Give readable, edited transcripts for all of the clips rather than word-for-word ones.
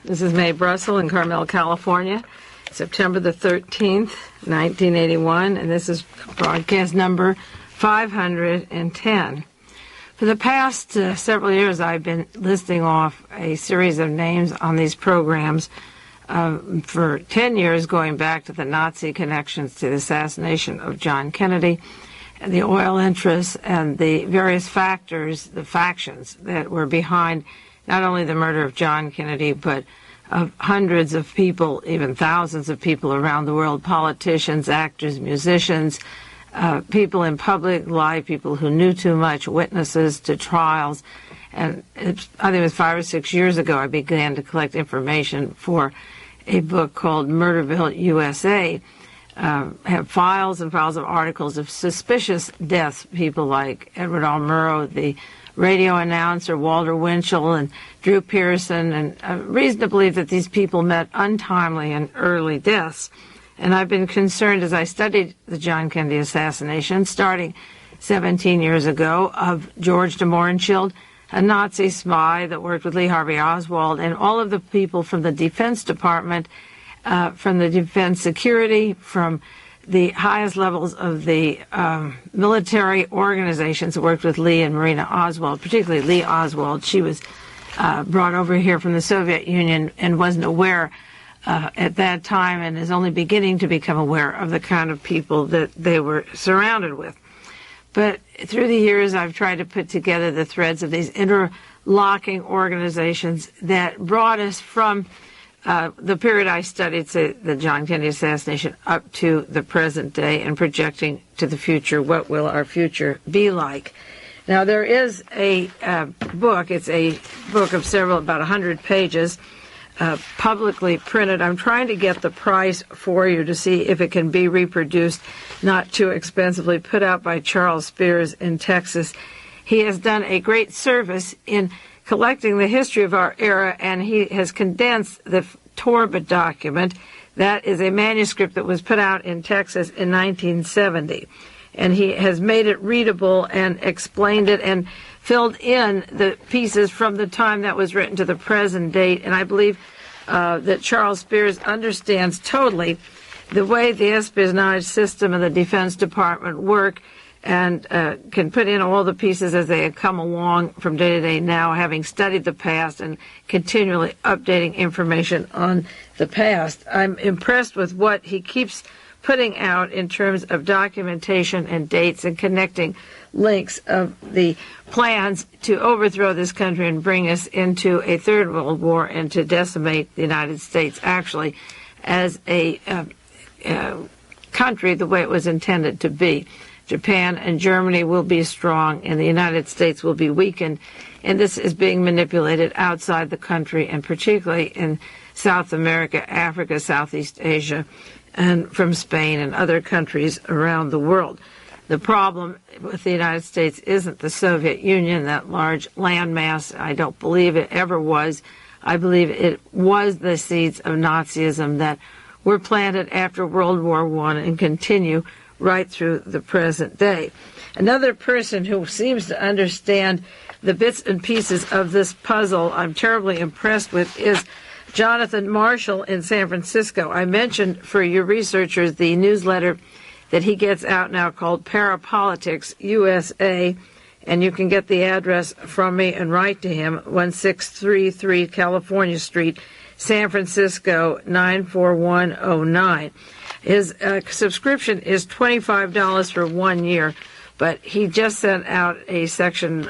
This is Mae Brussell in Carmel, California, September the 13th, 1981, and this is broadcast number 510. For the past several years, I've been listing off a series of names on these programs for 10 years, going back to the Nazi connections to the assassination of John Kennedy, and the oil interests, and the various factors, the factions that were behind not only the murder of John Kennedy, but of hundreds of people, even thousands of people around the world, politicians, actors, musicians, people in public life, people who knew too much, witnesses to trials. And I think it was 5 or 6 years ago I began to collect information for a book called Murderville, USA. Have files and files of articles of suspicious deaths, people like Edward R. Murrow, the radio announcer, Walter Winchell, and Drew Pearson, and reason to believe that these people met untimely and early deaths. And I've been concerned as I studied the John Kennedy assassination, starting 17 years ago, of George de Mohrenschildt, a Nazi spy that worked with Lee Harvey Oswald, and all of the people from the Defense Department, from the Defense Security, from the highest levels of the military organizations that worked with Lee and Marina Oswald, particularly Lee Oswald. She was brought over here from the Soviet Union and wasn't aware at that time, and is only beginning to become aware of the kind of people that they were surrounded with. But through the years, I've tried to put together the threads of these interlocking organizations that brought us from the period I studied, say, the John Kennedy assassination, up to the present day, and projecting to the future. What will our future be like? Now, there is a book. It's a book of about 100 pages, publicly printed. I'm trying to get the price for you to see if it can be reproduced, not too expensively, put out by Charles Spears in Texas. He has done a great service in collecting the history of our era, and he has condensed the Torba document. That is a manuscript that was put out in Texas in 1970. And he has made it readable and explained it and filled in the pieces from the time that was written to the present date. And I believe that Charles Spears understands totally the way the espionage system and the Defense Department work, and can put in all the pieces as they come along from day to day now, having studied the past and continually updating information on the past. I'm impressed with what he keeps putting out in terms of documentation and dates and connecting links of the plans to overthrow this country and bring us into a third world war, and to decimate the United States actually as a country the way it was intended to be. Japan and Germany will be strong, and the United States will be weakened. And this is being manipulated outside the country, and particularly in South America, Africa, Southeast Asia, and from Spain and other countries around the world. The problem with the United States isn't the Soviet Union, that large landmass. I don't believe it ever was. I believe it was the seeds of Nazism that were planted after World War I and continue right through the present day. Another person who seems to understand the bits and pieces of this puzzle I'm terribly impressed with is Jonathan Marshall in San Francisco. I mentioned for your researchers the newsletter that he gets out now called Parapolitics USA, and you can get the address from me and write to him, 1633 California Street, San Francisco, 94109. His subscription is $25 for 1 year, but he just sent out a section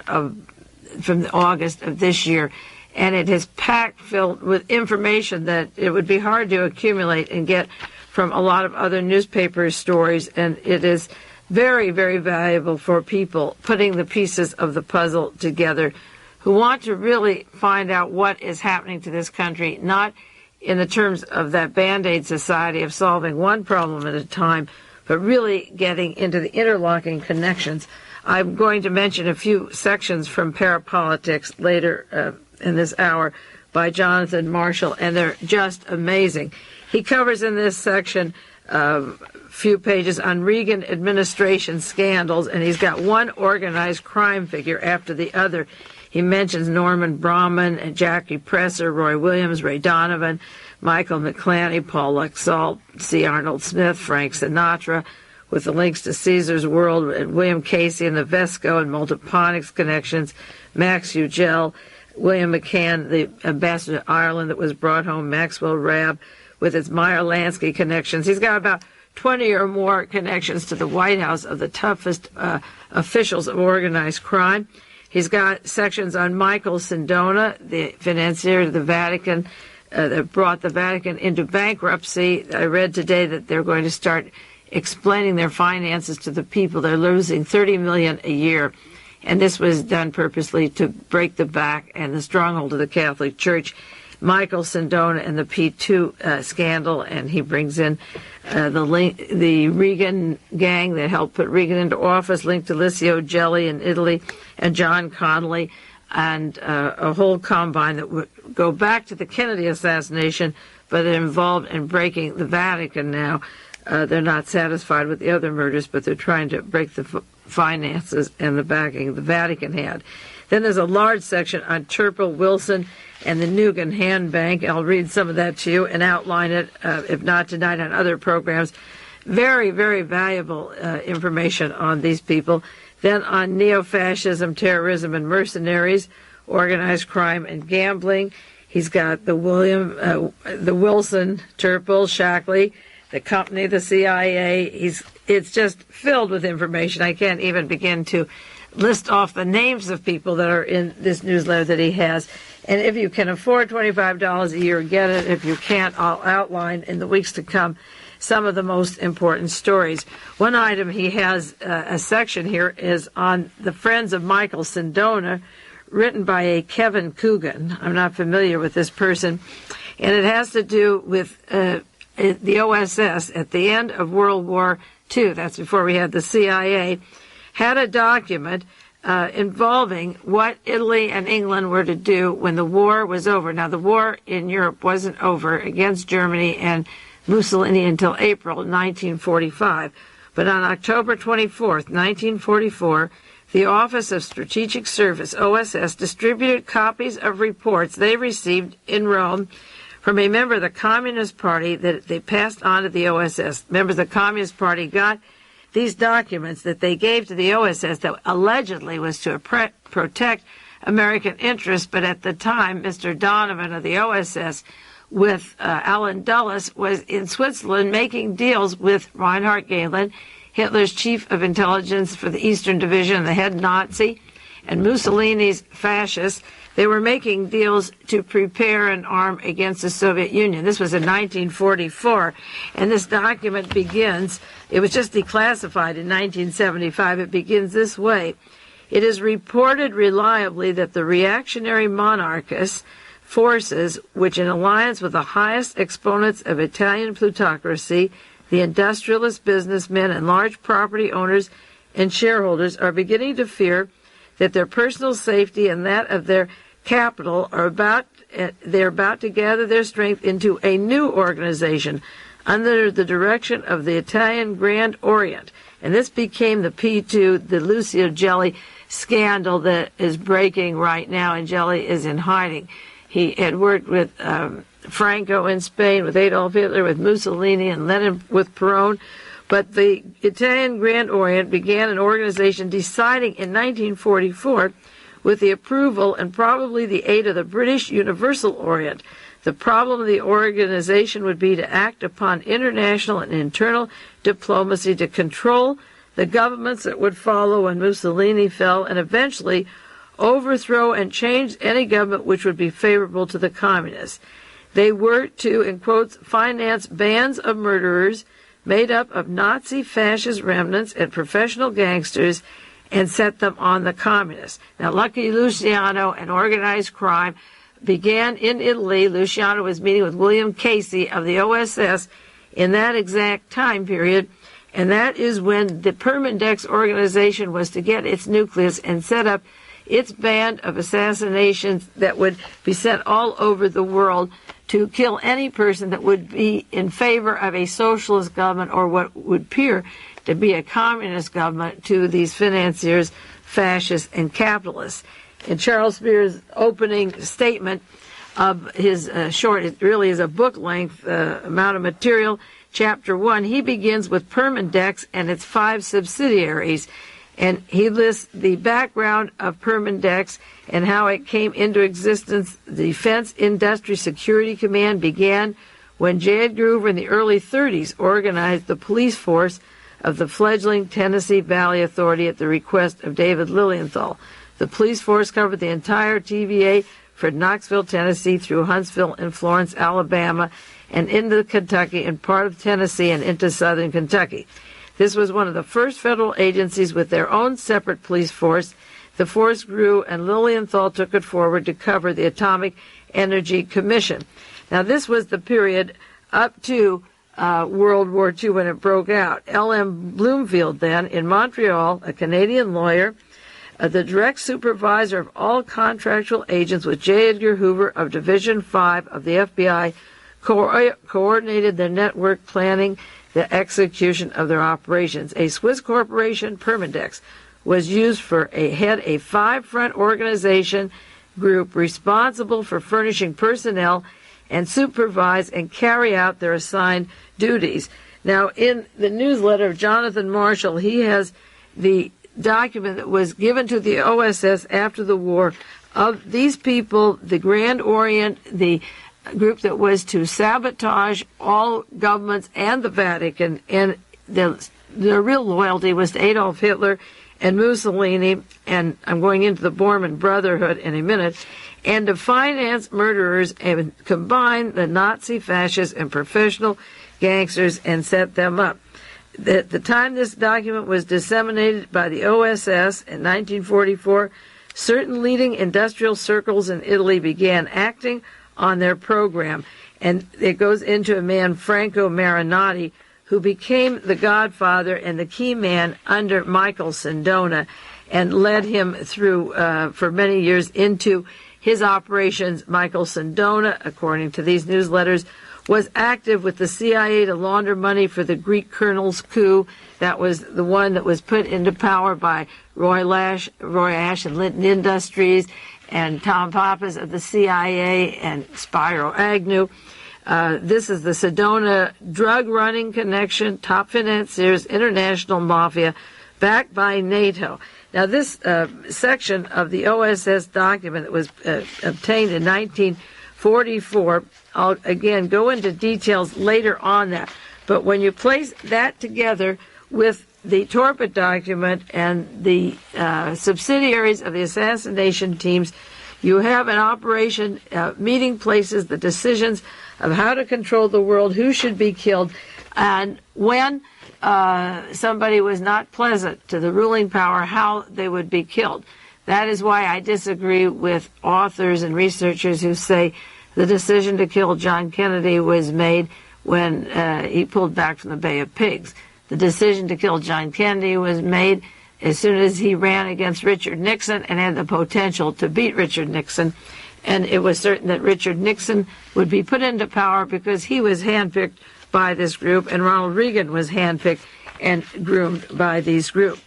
from August of this year, and it is packed filled with information that it would be hard to accumulate and get from a lot of other newspaper stories, and it is very, very valuable for people putting the pieces of the puzzle together who want to really find out what is happening to this country, not in the terms of that Band-Aid society of solving one problem at a time, but really getting into the interlocking connections. I'm going to mention a few sections from Parapolitics later in this hour by Jonathan Marshall, and they're just amazing. He covers in this section a few pages on Reagan administration scandals, and he's got one organized crime figure after the other. He mentions Norman Bormann and Jackie Presser, Roy Williams, Ray Donovan, Michael McClaney, Paul Lexalt, C. Arnold Smith, Frank Sinatra, with the links to Caesar's World and William Casey and the Vesco and Multiponics connections, Max Ugel, William McCann, the ambassador to Ireland that was brought home, Maxwell Rabb, with its Meyer-Lansky connections. He's got about 20 or more connections to the White House of the toughest officials of organized crime. He's got sections on Michael Sindona, the financier of the Vatican, that brought the Vatican into bankruptcy. I read today that they're going to start explaining their finances to the people. They're losing $30 million a year. And this was done purposely to break the back and the stronghold of the Catholic Church. Michael Sindona and the P2 scandal, and he brings in the Reagan gang that helped put Reagan into office, linked to Licio Gelli in Italy and John Connolly, and a whole combine that would go back to the Kennedy assassination, but they're involved in breaking the Vatican now. They're not satisfied with the other murders, but they're trying to break the finances and the backing the Vatican had. Then there's a large section on Turple, Wilson, and the Nugan Hand Bank. I'll read some of that to you and outline it, if not tonight, on other programs. Very, very valuable information on these people. Then on neo-fascism, terrorism, and mercenaries, organized crime and gambling. He's got the Wilson, Turple, Shackley, the company, the CIA. It's just filled with information. I can't even begin to list off the names of people that are in this newsletter that he has. And if you can afford $25 a year, get it. If you can't, I'll outline in the weeks to come some of the most important stories. One item he has, a section here, is on the Friends of Michael Sindona, written by a Kevin Coogan. I'm not familiar with this person. And it has to do with the OSS at the end of World War II. That's before we had the CIA. Had a document involving what Italy and England were to do when the war was over. Now, the war in Europe wasn't over against Germany and Mussolini until April 1945. But on October 24th, 1944, the Office of Strategic Service, OSS, distributed copies of reports they received in Rome from a member of the Communist Party that they passed on to the OSS. Members of the Communist Party got these documents that they gave to the OSS that allegedly was to protect American interests, but at the time, Mr. Donovan of the OSS with Alan Dulles was in Switzerland making deals with Reinhard Gehlen, Hitler's chief of intelligence for the Eastern Division, the head Nazi, and Mussolini's fascists. They were making deals to prepare and arm against the Soviet Union. This was in 1944, and this document begins, it was just declassified in 1975, it begins this way. It is reported reliably that the reactionary monarchist forces, which in alliance with the highest exponents of Italian plutocracy, the industrialist businessmen and large property owners and shareholders, are beginning to fear that their personal safety and that of their capital they're about to gather their strength into a new organization under the direction of the Italian Grand Orient. And this became the P2, the Lucio Gelli scandal that is breaking right now, and Gelli is in hiding. He had worked with Franco in Spain, with Adolf Hitler, with Mussolini, and Lenin with Perón. But the Italian Grand Orient began an organization deciding in 1944, with the approval and probably the aid of the British Universal Orient. The problem of the organization would be to act upon international and internal diplomacy to control the governments that would follow when Mussolini fell, and eventually overthrow and change any government which would be favorable to the communists. They were to, in quotes, finance bands of murderers made up of Nazi fascist remnants and professional gangsters and set them on the communists. Now, Lucky Luciano and organized crime began in Italy. Luciano was meeting with William Casey of the OSS in that exact time period, and that is when the Permindex organization was to get its nucleus and set up its band of assassinations that would be sent all over the world to kill any person that would be in favor of a socialist government or what would appear to be a communist government to these financiers, fascists, and capitalists. in Charles Spear's opening statement of his short, it really is a book-length amount of material, Chapter 1, he begins with Permindex and its 5 subsidiaries. And he lists the background of Permindex and how it came into existence. The Defense Industry Security Command began when J. Edgar Hoover in the early 30s organized the police force of the fledgling Tennessee Valley Authority at the request of David Lilienthal. The police force covered the entire TVA from Knoxville, Tennessee, through Huntsville and Florence, Alabama, and into Kentucky and part of Tennessee and into southern Kentucky. This was one of the first federal agencies with their own separate police force. The force grew, and Lilienthal took it forward to cover the Atomic Energy Commission. Now, this was the period up to World War II when it broke out. L.M. Bloomfield, then, in Montreal, a Canadian lawyer, the direct supervisor of all contractual agents with J. Edgar Hoover of Division 5 of the FBI, coordinated their network, planning the execution of their operations. A Swiss corporation, Permindex, was used for a 5-front organization group responsible for furnishing personnel and supervise and carry out their assigned duties. Now, in the newsletter of Jonathan Marshall, he has the document that was given to the OSS after the war of these people, the Grand Orient, the group that was to sabotage all governments and the Vatican, and their real loyalty was to Adolf Hitler and Mussolini, and I'm going into the Bormann Brotherhood in a minute, and to finance murderers and combine the Nazi fascists and professional gangsters and set them up. At the time this document was disseminated by the OSS in 1944, certain leading industrial circles in Italy began acting on their program, and it goes into a man, Franco Marinati, who became the godfather and the key man under Michael Sindona and led him through for many years into his operations. Michael Sindona, according to these newsletters, was active with the CIA to launder money for the Greek colonel's coup. That was the one that was put into power by Roy Ashe and Linton Industries and Tom Pappas of the CIA and Spyro Agnew. This is the Sedona drug-running connection, top financiers, international mafia, backed by NATO. Now, this section of the OSS document that was obtained in 1944, I'll, again, go into details later on that. But when you place that together with the Torpid document and the subsidiaries of the assassination teams, you have an operation meeting places, the decisions of how to control the world, who should be killed, and when somebody was not pleasant to the ruling power, how they would be killed. That is why I disagree with authors and researchers who say the decision to kill John Kennedy was made when he pulled back from the Bay of Pigs. The decision to kill John Kennedy was made as soon as he ran against Richard Nixon and had the potential to beat Richard Nixon. And it was certain that Richard Nixon would be put into power because he was handpicked by this group, and Ronald Reagan was handpicked and groomed by this group.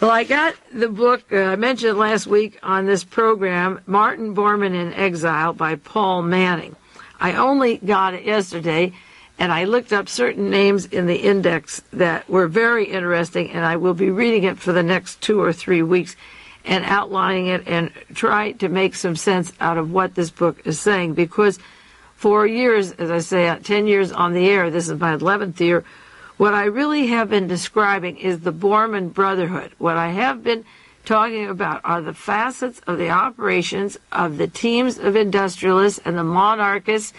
Well, I got the book, I mentioned last week on this program, Martin Bormann in Exile by Paul Manning. I only got it yesterday, and I looked up certain names in the index that were very interesting, and I will be reading it for the next 2 or 3 weeks and outlining it and try to make some sense out of what this book is saying, because for years, as I say, 10 years on the air, this is my 11th year, what I really have been describing is the Bormann Brotherhood. What I have been talking about are the facets of the operations of the teams of industrialists and the monarchists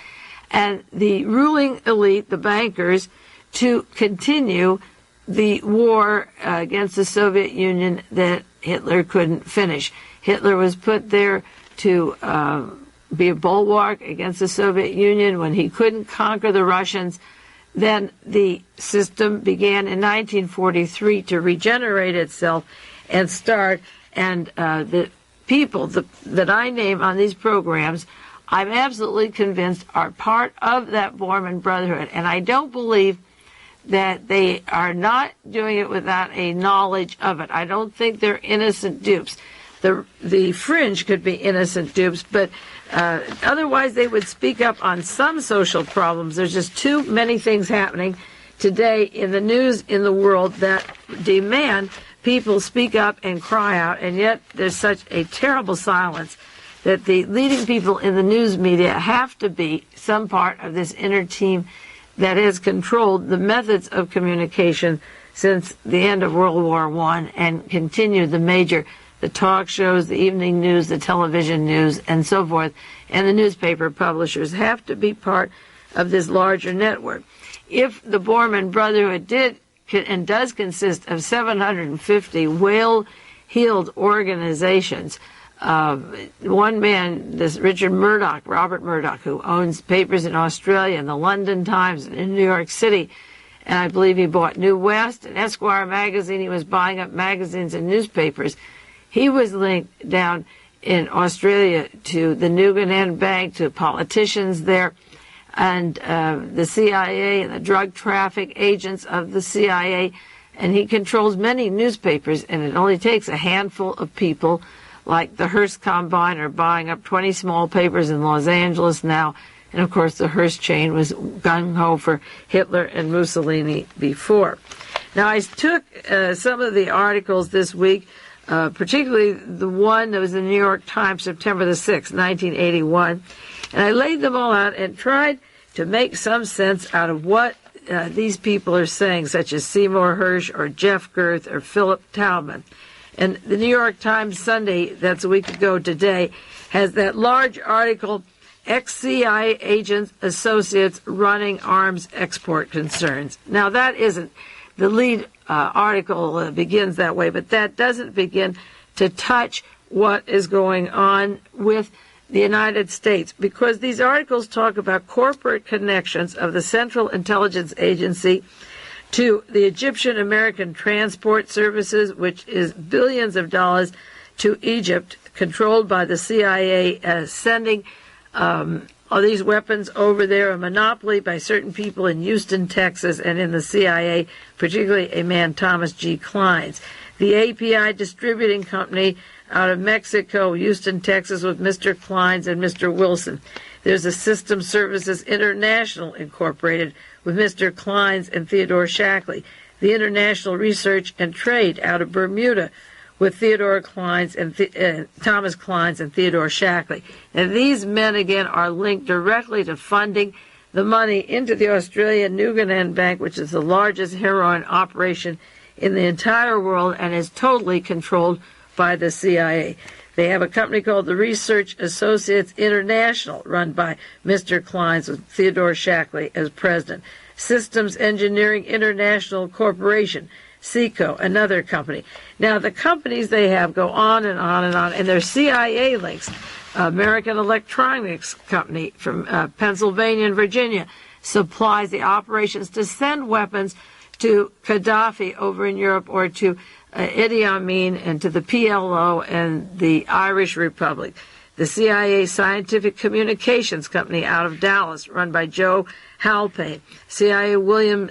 and the ruling elite, the bankers, to continue the war against the Soviet Union that Hitler couldn't finish. Hitler was put there to be a bulwark against the Soviet Union when he couldn't conquer the Russians. Then the system began in 1943 to regenerate itself and start. And the people that I name on these programs, I'm absolutely convinced are part of that Bormann Brotherhood. And I don't believe that they are not doing it without a knowledge of it. I don't think they're innocent dupes. the fringe could be innocent dupes, but otherwise they would speak up on some social problems. There's just too many things happening today in the news in the world that demand people speak up and cry out, and yet there's such a terrible silence that the leading people in the news media have to be some part of this inner team that has controlled the methods of communication since the end of World War I and continued the talk shows, the evening news, the television news, and so forth, and the newspaper publishers have to be part of this larger network. If the Bormann Brotherhood did and does consist of 750 well-heeled organizations, one man, this Robert Murdoch, who owns papers in Australia and the London Times and in New York City, and I believe he bought New West and Esquire magazine. He was buying up magazines and newspapers. He was linked down in Australia to the Nugan Bank, to politicians there, and the CIA and the drug traffic agents of the CIA, and he controls many newspapers, and it only takes a handful of people like the Hearst Combine are buying up 20 small papers in Los Angeles now. And, of course, the Hearst chain was gung-ho for Hitler and Mussolini before. Now, I took some of the articles this week, particularly the one that was in the New York Times, September the 6th, 1981, and I laid them all out and tried to make some sense out of what these people are saying, such as Seymour Hersh or Jeff Gerth or Philip Taubman. And the New York Times Sunday, that's a week ago today, has that large article, ex-CIA agents, associates running arms export concerns. Now, that isn't the lead article begins that way, but that doesn't begin to touch what is going on with the United States, because these articles talk about corporate connections of the Central Intelligence Agency to the Egyptian American Transport Services, which is billions of dollars to Egypt, controlled by the CIA, sending all these weapons over there, a monopoly by certain people in Houston, Texas, and in the CIA, particularly a man, Thomas G. Clines. The API Distributing Company out of Mexico, Houston, Texas, with Mr. Clines and Mr. Wilson. There's a System Services International Incorporated with Mr. Clines and Theodore Shackley. The International Research and Trade out of Bermuda with Theodore Clines and Thomas Clines and Theodore Shackley. And these men, again, are linked directly to funding the money into the Australian Nugan Bank, which is the largest heroin operation in the entire world and is totally controlled by the CIA. They have a company called the Research Associates International, run by Mr. Clines with Theodore Shackley as president. Systems Engineering International Corporation, SECO, another company. Now, the companies they have go on and on and on, and they're CIA links. American Electronics Company from Pennsylvania and Virginia supplies the operations to send weapons to Khadafy over in Europe, or to Idi Amin and to the PLO and the Irish Republic. The CIA Scientific Communications Company out of Dallas, run by Joe Halpay. CIA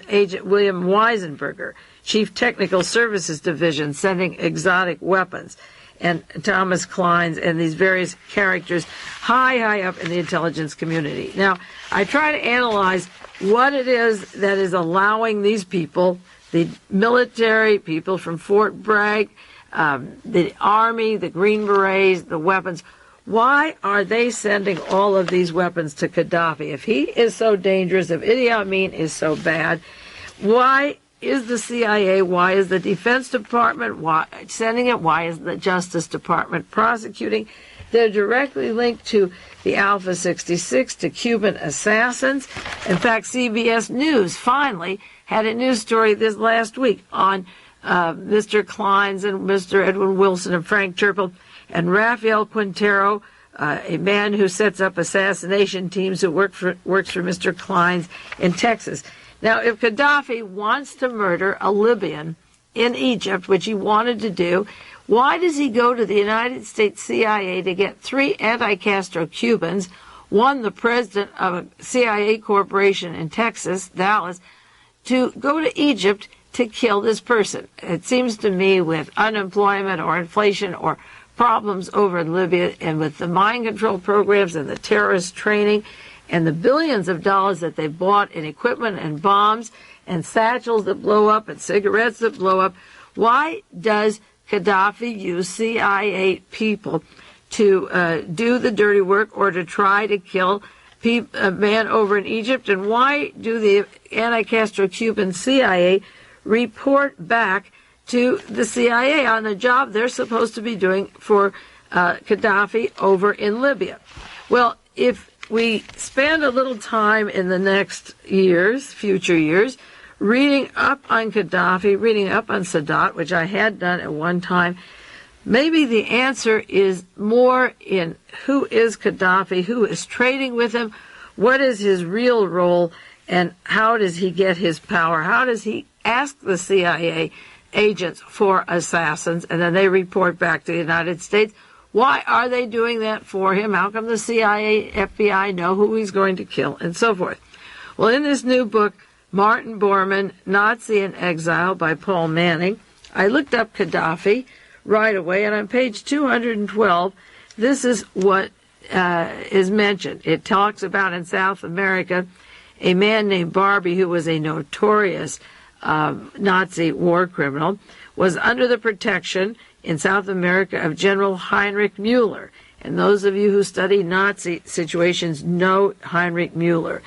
Agent William Weisenberger, Chief Technical Services Division, sending exotic weapons. And Thomas Clines and these various characters high up in the intelligence community. Now, I try to analyze what it is that is allowing these people, the military people from Fort Bragg, the Army, the Green Berets, the weapons, why are they sending all of these weapons to Khadafy? If he is so dangerous, if Idi Amin is so bad, why is the CIA, why is the Defense Department sending it, why is the Justice Department prosecuting? They're directly linked to the Alpha 66, to Cuban assassins. In fact, CBS News finally had a news story this last week on Mr. Clines and Mr. Edwin Wilson and Frank Turple and Rafael Quintero, a man who sets up assassination teams who works for Mr. Clines in Texas. Now, if Khadafy wants to murder a Libyan in Egypt, which he wanted to do, why does he go to the United States CIA to get 3 anti-Castro Cubans, one the president of a CIA corporation in Texas, Dallas, to go to Egypt to kill this person? It seems to me with unemployment or inflation or problems over in Libya, and with the mind control programs and the terrorist training and the billions of dollars that they bought in equipment and bombs and satchels that blow up and cigarettes that blow up, why does Khadafy use CIA people to do the dirty work or to try to kill a man over in Egypt? And why do the anti-Castro Cuban CIA report back to the CIA on the job they're supposed to be doing for Khadafy over in Libya? Well, if we spend a little time in the next years, future years, reading up on Khadafy, reading up on Sadat, which I had done at one time, maybe the answer is more in who is Khadafy, who is trading with him, what is his real role, and how does he get his power? How does he ask the CIA agents for assassins, and then they report back to the United States? Why are they doing that for him? How come the CIA, FBI know who he's going to kill, and so forth? Well, in this new book, Martin Bormann, Nazi in Exile by Paul Manning, I looked up Khadafy right away, and on page 212, this is what is mentioned. It talks about in South America a man named Barbie, who was a notorious Nazi war criminal, was under the protection in South America of General Heinrich Müller. And those of you who study Nazi situations know Heinrich Müller.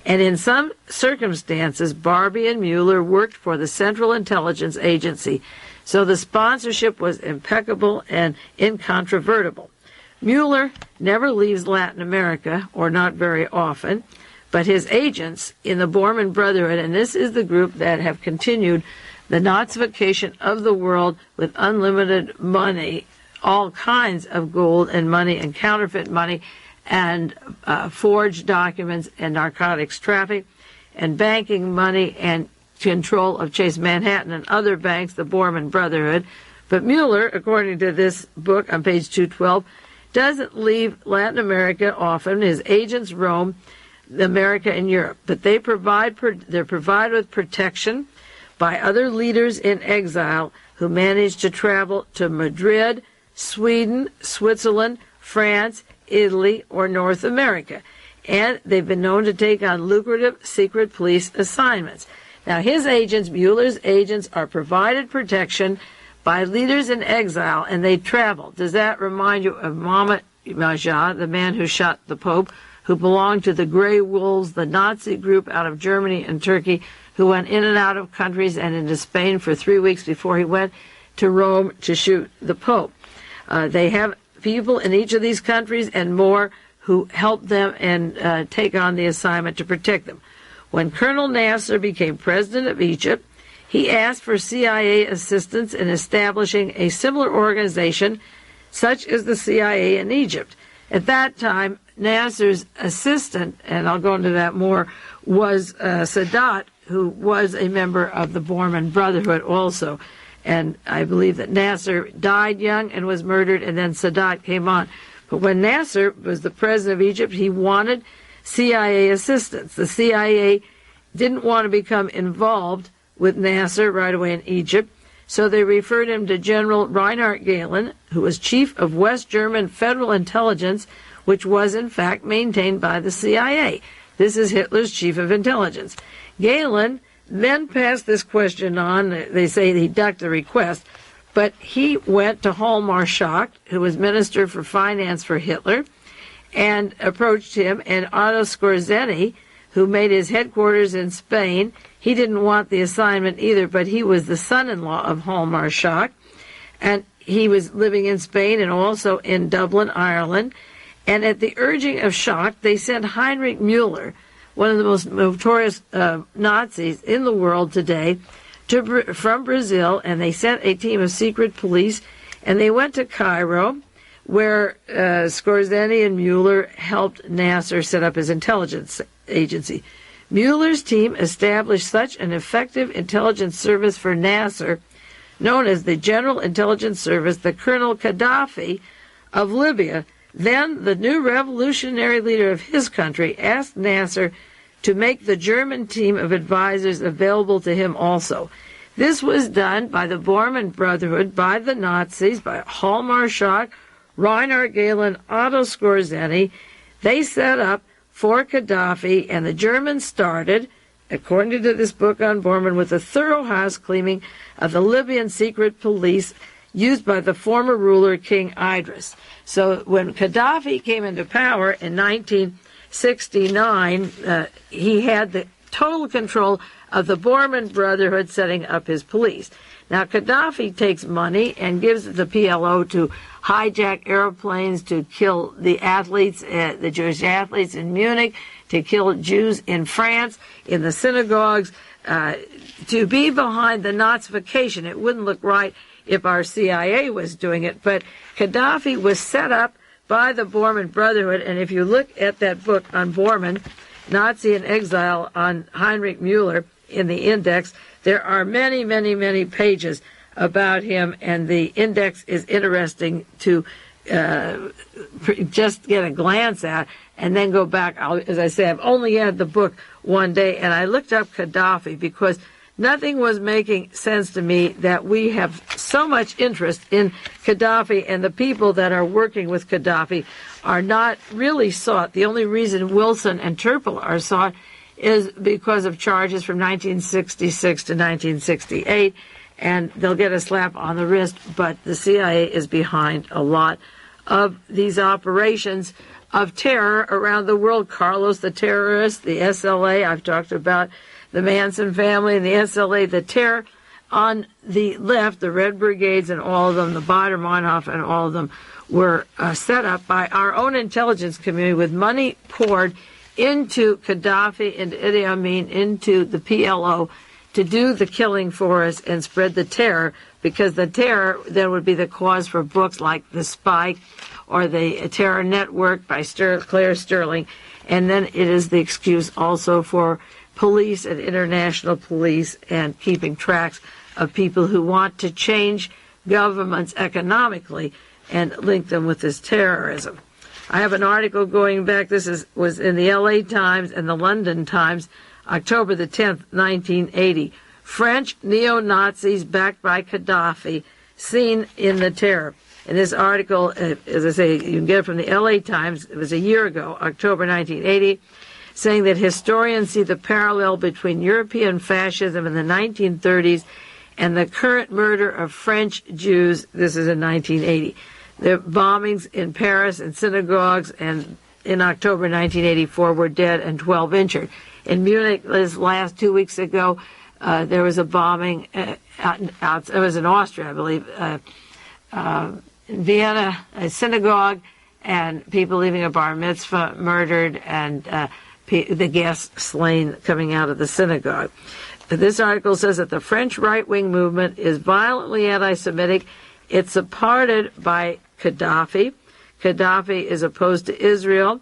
And in some circumstances, Barbie and Müller worked for the Central Intelligence Agency, so the sponsorship was impeccable and incontrovertible. Müller never leaves Latin America, or not very often, but his agents in the Bormann Brotherhood, and this is the group that have continued the Nazification of the world with unlimited money, all kinds of gold and money and counterfeit money, and forged documents and narcotics traffic and banking money and control of Chase Manhattan and other banks, the Bormann Brotherhood. But Müller, according to this book on page 212, doesn't leave Latin America often. His agents roam America and Europe, but they're provided with protection by other leaders in exile who manage to travel to Madrid, Sweden, Switzerland, France, Italy, or North America. And they've been known to take on lucrative secret police assignments. Now, his agents, Mueller's agents, are provided protection by leaders in exile, and they travel. Does that remind you of Mohammed Majah, the man who shot the Pope, who belonged to the Grey Wolves, the Nazi group out of Germany and Turkey, who went in and out of countries and into Spain for 3 weeks before he went to Rome to shoot the Pope? They have people in each of these countries and more who help them and take on the assignment to protect them. When Colonel Nasser became president of Egypt, he asked for CIA assistance in establishing a similar organization such as the CIA in Egypt. At that time, Nasser's assistant, and I'll go into that more, was Sadat, who was a member of the Bormann Brotherhood also. And I believe that Nasser died young and was murdered, and then Sadat came on. But when Nasser was the president of Egypt, he wanted CIA assistance. The CIA didn't want to become involved with Nasser right away in Egypt, so they referred him to General Reinhard Gehlen, who was chief of West German Federal Intelligence, which was in fact maintained by the CIA. This is Hitler's chief of intelligence. Gehlen then passed this question on. They say he ducked the request, but he went to Hallmark, who was Minister for Finance for Hitler, and approached him, and Otto Skorzeny, who made his headquarters in Spain, he didn't want the assignment either, but he was the son-in-law of Hallmark, and he was living in Spain and also in Dublin, Ireland. And at the urging of Schacht, they sent Heinrich Müller, one of the most notorious Nazis in the world today, from Brazil, and they sent a team of secret police, and they went to Cairo, where Skorzeny and Müller helped Nasser set up his intelligence agency. Mueller's team established such an effective intelligence service for Nasser, known as the General Intelligence Service, that Colonel Khadafy of Libya, then the new revolutionary leader of his country, asked Nasser to make the German team of advisors available to him also. This was done by the Bormann Brotherhood, by the Nazis, by Hjalmar Schacht, Reinhard Gehlen, Otto Skorzeny. They set up for Khadafy, and the Germans started, according to this book on Bormann, with a thorough house cleaning of the Libyan secret police used by the former ruler King Idris. So when Khadafy came into power in 1969, he had the total control of the Bormann Brotherhood setting up his police. Now, Khadafy takes money and gives the PLO to hijack airplanes to kill the athletes, the Jewish athletes in Munich, to kill Jews in France, in the synagogues, to be behind the Nazification. It wouldn't look right if our CIA was doing it, but Khadafy was set up by the Bormann Brotherhood, and if you look at that book on Bormann, Nazi in Exile, on Heinrich Müller, in the index, there are many, many, many pages about him, and the index is interesting to just get a glance at and then go back. As I say, I've only had the book one day, and I looked up Khadafy because nothing was making sense to me that we have so much interest in Khadafy, and the people that are working with Khadafy are not really sought. The only reason Wilson and Turpel are sought is because of charges from 1966 to 1968, and they'll get a slap on the wrist, but the CIA is behind a lot of these operations of terror around the world. Carlos the terrorist, the SLA, I've talked about the Manson family and the SLA, the terror on the left, the Red Brigades and all of them, the Baader-Meinhof and all of them, were set up by our own intelligence community with money poured into Khadafy and Idi Amin, into the PLO, to do the killing for us and spread the terror, because the terror then would be the cause for books like The Spike or The Terror Network by Claire Sterling, and then it is the excuse also for police and international police and keeping tracks of people who want to change governments economically and link them with this terrorism. I have an article going back, was in the LA Times and the London Times, October the 10th, 1980. French neo-Nazis backed by Khadafy seen in the terror. In this article, as I say, you can get it from the LA Times, it was a year ago, October 1980, saying that historians see the parallel between European fascism in the 1930s and the current murder of French Jews. This is in 1980. The bombings in Paris and synagogues, and in October 1984 were dead and 12 injured. In Munich, this last 2 weeks ago, there was a bombing. It was in Austria, I believe. In Vienna, a synagogue, and people leaving a bar mitzvah murdered, and the guests slain coming out of the synagogue. This article says that the French right-wing movement is violently anti-Semitic. It's supported by Khadafy. Khadafy is opposed to Israel,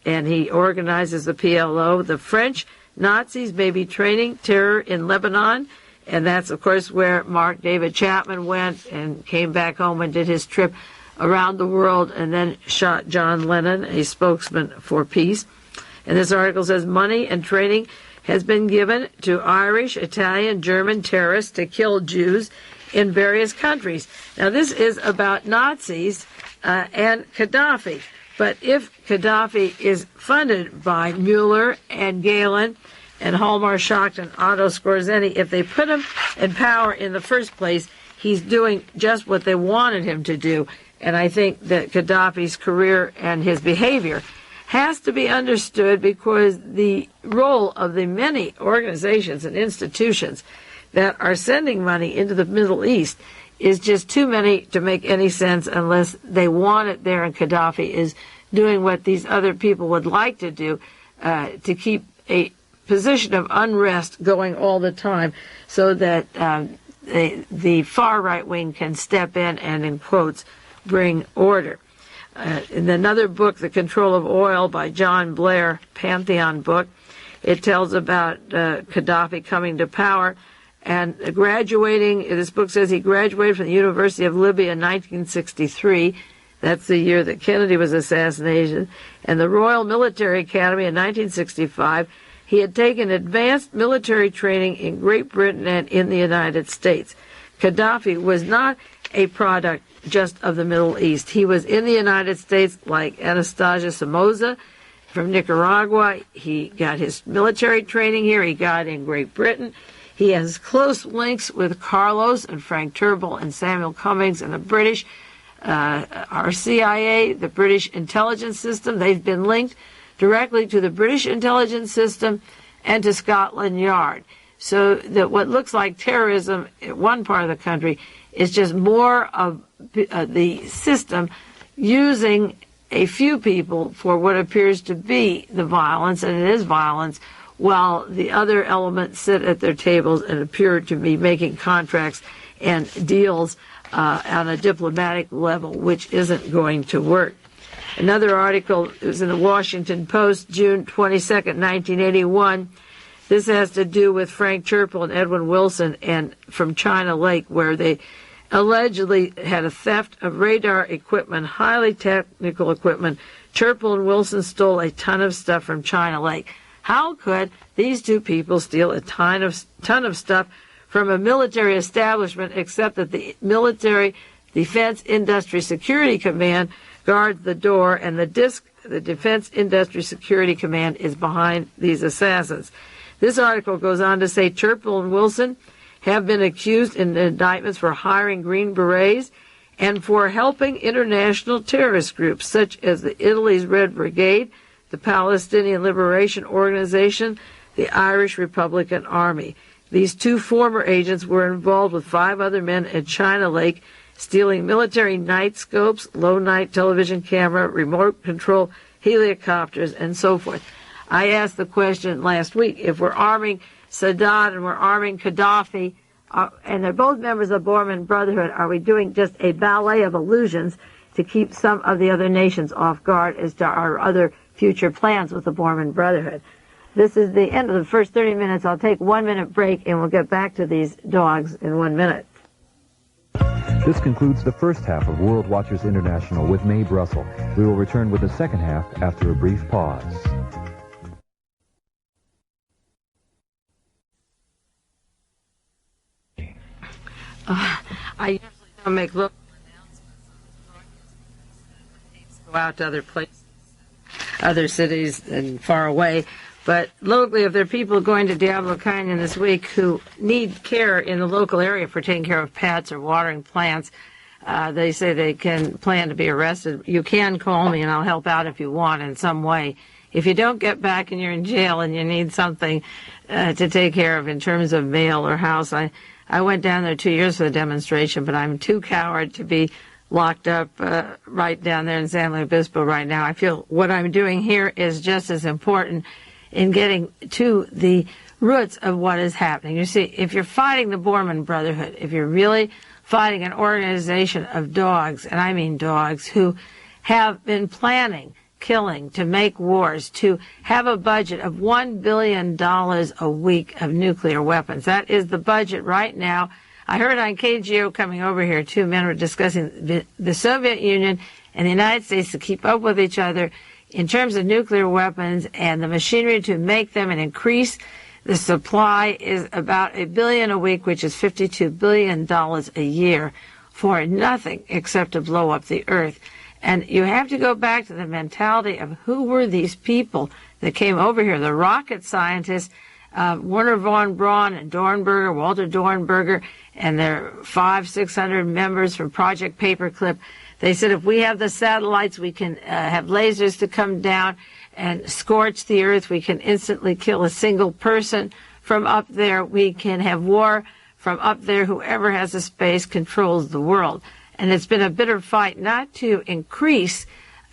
and he organizes the PLO. The French Nazis may be training terror in Lebanon, and that's, of course, where Mark David Chapman went and came back home and did his trip around the world and then shot John Lennon, a spokesman for peace. And this article says money and training has been given to Irish, Italian, German terrorists to kill Jews in various countries. Now, this is about Nazis and Khadafy. But if Khadafy is funded by Mueller and Gehlen and Hjalmar Schacht and Otto Skorzeny, if they put him in power in the first place, he's doing just what they wanted him to do. And I think that Khadafy's career and his behavior has to be understood, because the role of the many organizations and institutions that are sending money into the Middle East is just too many to make any sense unless they want it there, and Khadafy is doing what these other people would like to do to keep a position of unrest going all the time, so that the far right wing can step in and, in quotes, bring order. In another book, The Control of Oil by John Blair, Pantheon book, it tells about Khadafy coming to power and graduating. This book says he graduated from the University of Libya in 1963. That's the year that Kennedy was assassinated. And the Royal Military Academy in 1965. he had taken advanced military training in Great Britain and in the United States. Khadafy was not a product just of the Middle East. He was in the United States like Anastasia Somoza from Nicaragua. He got his military training here. He got in Great Britain. He has close links with Carlos and Frank Turnbull and Samuel Cummings and the British, our CIA, the British intelligence system. They've been linked directly to the British intelligence system and to Scotland Yard. So that what looks like terrorism in one part of the country is just more of the system using a few people for what appears to be the violence, and it is violence, while the other elements sit at their tables and appear to be making contracts and deals on a diplomatic level, which isn't going to work. Another article was in the Washington Post, June 22nd, 1981. This has to do with Frank Turnbull and Edwin Wilson and from China Lake, where they allegedly had a theft of radar equipment, highly technical equipment. Turnbull and Wilson stole a ton of stuff from China Lake. How could these two people steal a ton of stuff from a military establishment, except that the Military Defense Industry Security Command guards the door, and the Defense Industry Security Command is behind these assassins? This article goes on to say Turnbull and Wilson have been accused in indictments for hiring Green Berets and for helping international terrorist groups such as the Italy's Red Brigade, the Palestinian Liberation Organization, the Irish Republican Army. These two former agents were involved with 5 other men at China Lake, stealing military night scopes, low-night television camera, remote control helicopters, and so forth. I asked the question last week, if we're arming Sadat and we're arming Khadafy, and they're both members of the Bormann Brotherhood, are we doing just a ballet of illusions to keep some of the other nations off guard as to our other future plans with the Bormann Brotherhood? This is the end of the first 30 minutes. I'll take 1 minute break, and we'll get back to these dogs in 1 minute. This concludes the first half of World Watchers International with Mae Brussell. We will return with the second half after a brief pause. I usually don't make local announcements on the broadcast because go out to other places, other cities, and far away. But locally, if there are people going to Diablo Canyon this week who need care in the local area for taking care of pets or watering plants, they say they can plan to be arrested. You can call me, and I'll help out if you want in some way. If you don't get back and you're in jail and you need something to take care of in terms of mail or house, I went down there 2 years for the demonstration, but I'm too coward to be locked up right down there in San Luis Obispo right now. I feel what I'm doing here is just as important in getting to the roots of what is happening. You see, if you're fighting the Bormann Brotherhood, if you're really fighting an organization of dogs, and I mean dogs, who have been planning killing, to make wars, to have a budget of $1 billion a week of nuclear weapons. That is the budget right now. I heard on KGO coming over here, 2 men were discussing the Soviet Union and the United States to keep up with each other in terms of nuclear weapons, and the machinery to make them and increase the supply is about $1 billion a week, which is $52 billion a year, for nothing except to blow up the earth. And you have to go back to the mentality of who were these people that came over here. The rocket scientists, Werner von Braun and Dornberger, Walter Dornberger, and their 500-600 members from Project Paperclip. They said if we have the satellites, we can have lasers to come down and scorch the earth. We can instantly kill a single person from up there. We can have war from up there. Whoever has a space controls the world. And it's been a bitter fight not to increase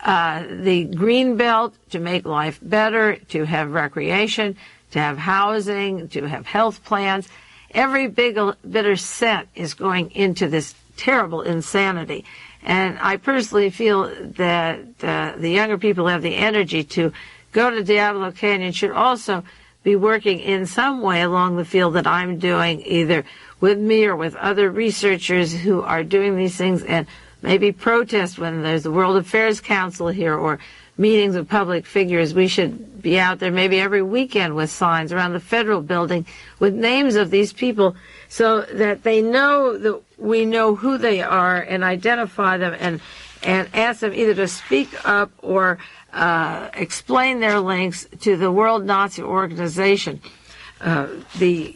the green belt, to make life better, to have recreation, to have housing, to have health plans. Every bitter cent is going into this terrible insanity. And I personally feel that the younger people who have the energy to go to Diablo Canyon should also be working in some way along the field that I'm doing, either with me or with other researchers who are doing these things, and maybe protest when there's the World Affairs Council here, or meetings with public figures. We should be out there maybe every weekend with signs around the federal building with names of these people so that they know that we know who they are and identify them and ask them either to speak up or explain their links to the World Nazi Organization. The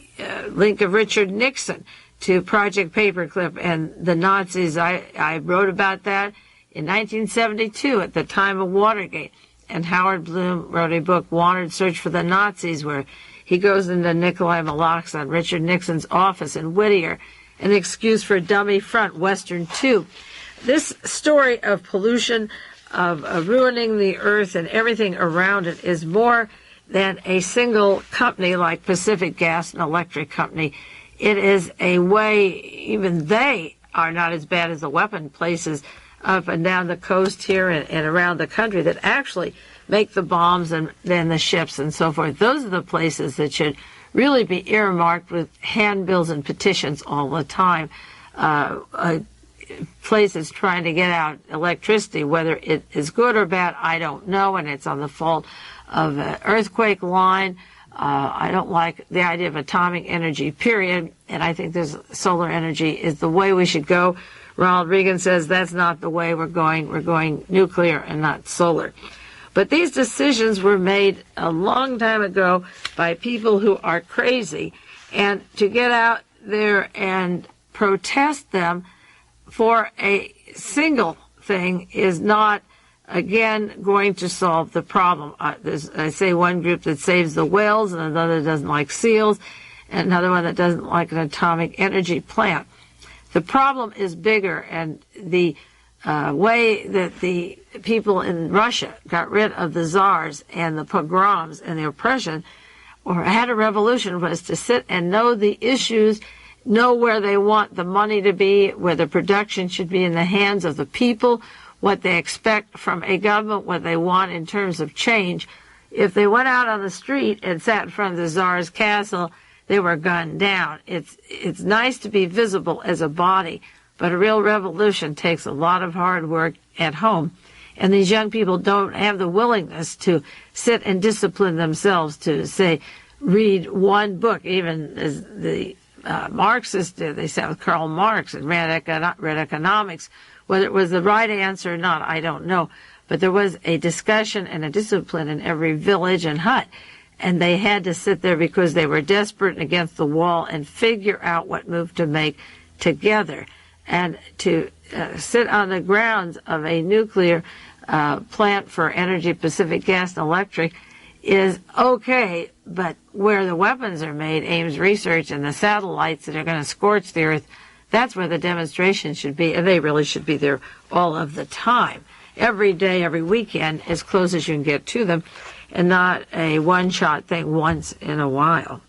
link of Richard Nixon to Project Paperclip and the Nazis. I wrote about that in 1972 at the time of Watergate. And Howard Bloom wrote a book, Wanted Search for the Nazis, where he goes into Nikolai Malaksan, Richard Nixon's office in Whittier, An Excuse for a Dummy Front, Western 2. This story of pollution, of ruining the earth and everything around it is more than a single company like Pacific Gas and Electric Company. It is a way, even they are not as bad as the weapon places up and down the coast here and around the country that actually make the bombs and then the ships and so forth. Those are the places that should really be earmarked with handbills and petitions all the time. Places trying to get out electricity, whether it is good or bad, I don't know, and it's on the fault of an earthquake line. I don't like the idea of atomic energy, period, and I think solar energy is the way we should go. Ronald Reagan says that's not the way we're going. We're going nuclear and not solar. But these decisions were made a long time ago by people who are crazy, and to get out there and protest them for a single thing is not, again, going to solve the problem. There's, I say, one group that saves the whales, and another that doesn't like seals, and another one that doesn't like an atomic energy plant. The problem is bigger, and the way that the people in Russia got rid of the czars and the pogroms and the oppression, or had a revolution, was to sit and know the issues, know where they want the money to be, where the production should be in the hands of the people, what they expect from a government, what they want in terms of change. If they went out on the street and sat in front of the czar's castle, they were gunned down. It's nice to be visible as a body, but a real revolution takes a lot of hard work at home. And these young people don't have the willingness to sit and discipline themselves to, say, read one book, even as the Marxists did. They sat with Karl Marx and read economics. Whether it was the right answer or not, I don't know. But there was a discussion and a discipline in every village and hut. And they had to sit there because they were desperate and against the wall and figure out what move to make together. And to sit on the grounds of a nuclear plant for energy, Pacific Gas and Electric, is okay, but where the weapons are made, Ames Research and the satellites that are going to scorch the earth, that's where the demonstration should be, and they really should be there all of the time. Every day, every weekend, as close as you can get to them, and not a one-shot thing once in a while.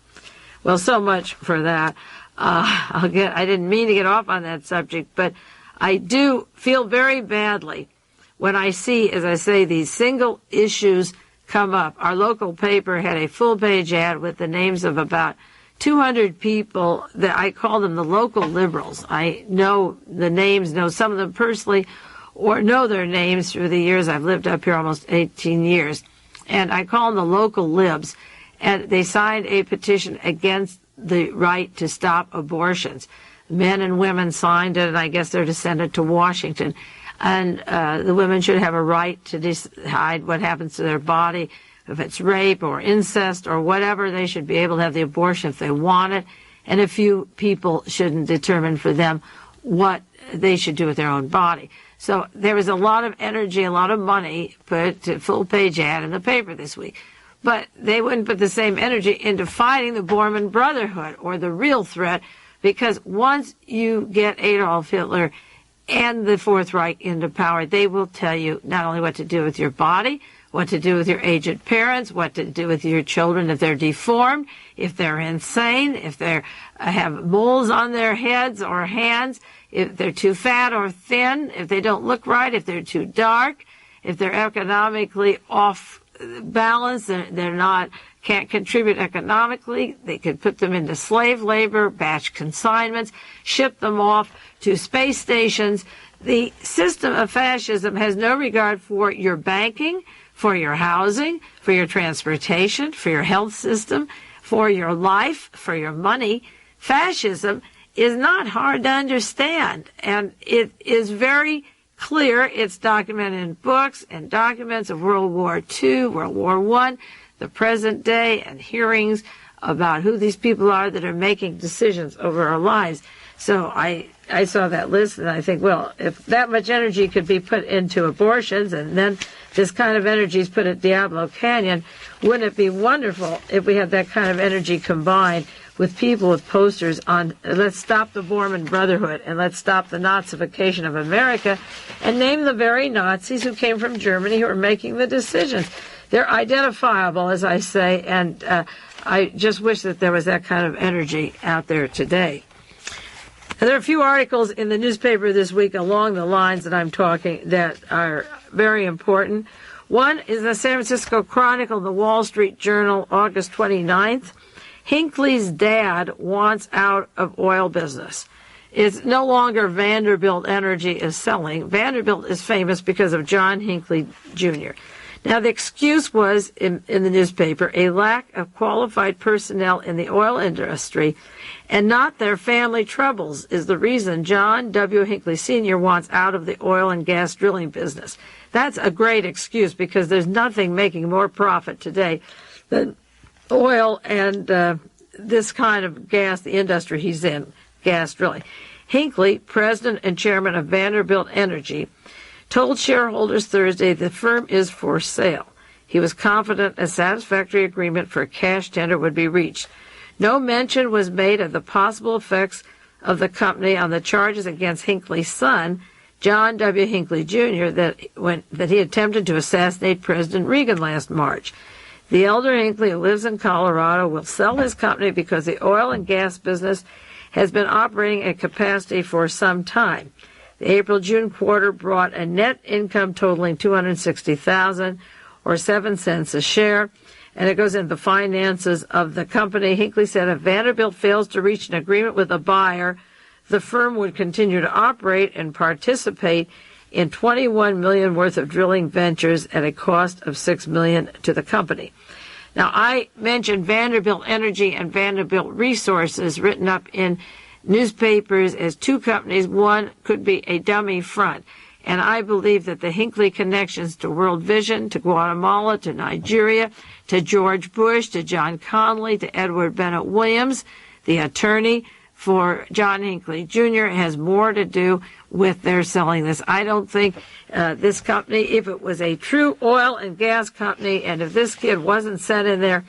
Well, so much for that. I didn't mean to get off on that subject, but I do feel very badly when I see, as I say, these single issues come up. Our local paper had a full-page ad with the names of about 200 people that I call them the local liberals. I know the names, know some of them personally, or know their names through the years. I've lived up here almost 18 years. And I call them the local libs. And they signed a petition against the right to stop abortions. Men and women signed it, and I guess they're to send it to Washington. And the women should have a right to decide what happens to their body. If it's rape or incest or whatever, they should be able to have the abortion if they want it. And a few people shouldn't determine for them what they should do with their own body. So there was a lot of energy, a lot of money put to full-page ad in the paper this week. But they wouldn't put the same energy into fighting the Bormann Brotherhood or the real threat, because once you get Adolf Hitler and the Fourth Reich into power, they will tell you not only what to do with your body, what to do with your aged parents, what to do with your children if they're deformed, if they're insane, if they have moles on their heads or hands, if they're too fat or thin, if they don't look right, if they're too dark, if they're economically off balance, they're not, can't contribute economically. They could put them into slave labor, batch consignments, ship them off to space stations. The system of fascism has no regard for your banking, for your housing, for your transportation, for your health system, for your life, for your money. Fascism is not hard to understand, and it is very clear. It's documented in books and documents of World War II, World War I, the present day, and hearings about who these people are that are making decisions over our lives. So I saw that list, and I think, well, if that much energy could be put into abortions, and then this kind of energy is put at Diablo Canyon, wouldn't it be wonderful if we had that kind of energy combined with people with posters on let's stop the Bormann Brotherhood and let's stop the Nazification of America, and name the very Nazis who came from Germany who are making the decisions. They're identifiable, as I say, and I just wish that there was that kind of energy out there today. And there are a few articles in the newspaper this week along the lines that I'm talking that are very important. One is the San Francisco Chronicle, the Wall Street Journal, August 29th. Hinckley's dad wants out of oil business. It's no longer Vanderbilt Energy is selling. Vanderbilt is famous because of John Hinckley Jr. Now, the excuse was, in the newspaper, a lack of qualified personnel in the oil industry, and not their family troubles is the reason John W. Hinckley Sr. wants out of the oil and gas drilling business. That's a great excuse, because there's nothing making more profit today than oil and this kind of gas, the industry he's in, gas drilling. Hinckley, president and chairman of Vanderbilt Energy, told shareholders Thursday the firm is for sale. He was confident a satisfactory agreement for a cash tender would be reached. No mention was made of the possible effects of the company on the charges against Hinckley's son, John W. Hinckley Jr., that he attempted to assassinate President Reagan last March. The elder Hinckley, who lives in Colorado, will sell his company because the oil and gas business has been operating at capacity for some time. The April-June quarter brought a net income totaling $260,000 or 7 cents a share, and it goes into the finances of the company. Hinckley said if Vanderbilt fails to reach an agreement with a buyer, the firm would continue to operate and participate in $21 million worth of drilling ventures at a cost of $6 million to the company. Now, I mentioned Vanderbilt Energy and Vanderbilt Resources written up in newspapers as two companies. One could be a dummy front. And I believe that the Hinckley connections to World Vision, to Guatemala, to Nigeria, to George Bush, to John Connally, to Edward Bennett Williams, the attorney for John Hinckley Jr., has more to do with their selling this. I don't think this company, if it was a true oil and gas company, and if this kid wasn't sent in there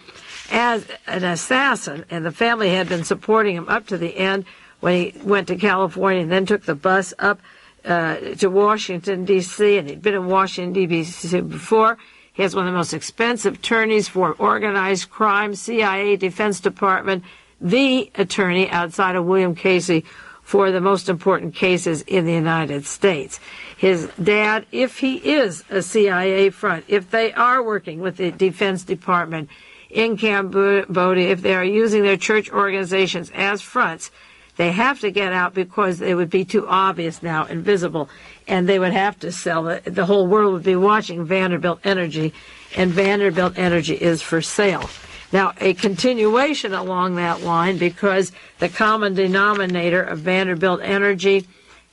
as an assassin, and the family had been supporting him up to the end when he went to California and then took the bus up to Washington, D.C., and he'd been in Washington, D.C. before. He has one of the most expensive attorneys for organized crime, CIA, Defense Department, the attorney outside of William Casey for the most important cases in the United States. His dad, if he is a CIA front, if they are working with the Defense Department in Cambodia, if they are using their church organizations as fronts, they have to get out because they would be too obvious now and visible, and they would have to sell it. The whole world would be watching Vanderbilt Energy, and Vanderbilt Energy is for sale. Now, a continuation along that line, because the common denominator of Vanderbilt Energy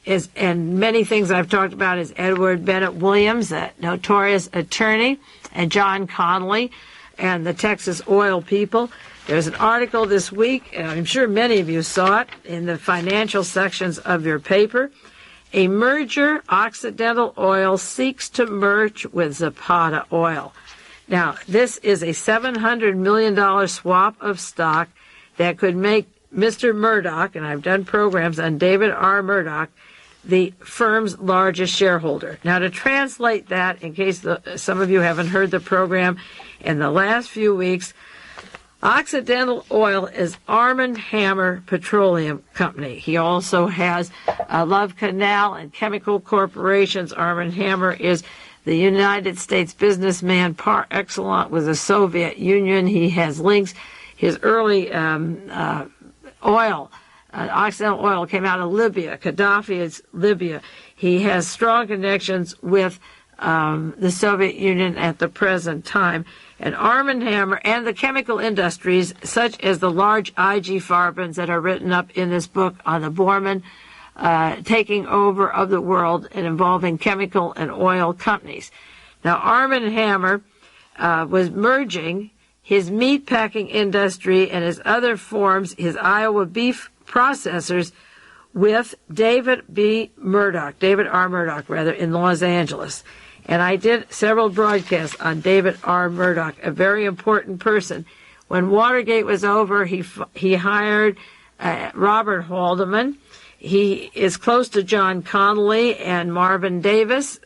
is, and many things I've talked about, is Edward Bennett Williams, that notorious attorney, and John Connally, and the Texas oil people. There's an article this week, and I'm sure many of you saw it, in the financial sections of your paper. A merger, Occidental Oil seeks to merge with Zapata Oil. Now, this is a $700 million swap of stock that could make Mr. Murdoch, and I've done programs on David R. Murdoch, the firm's largest shareholder. Now, to translate that, in case some of you haven't heard the program, in the last few weeks, Occidental Oil is Armand Hammer Petroleum Company. He also has Love Canal and Chemical Corporations. Armand Hammer is the United States businessman par excellence with the Soviet Union. He has links. His early oil, Occidental Oil, came out of Libya. Khadafy is Libya. He has strong connections with the Soviet Union at the present time. And Arm & Hammer and the chemical industries, such as the large IG Farbens that are written up in this book on the Bormann taking over of the world and involving chemical and oil companies. Now, Arm & Hammer was merging his meat packing industry and his other forms, his Iowa beef processors, with David R. Murdoch, in Los Angeles. And I did several broadcasts on David R. Murdoch, a very important person. When Watergate was over, he hired Robert Haldeman. He is close to John Connolly and Marvin Davis,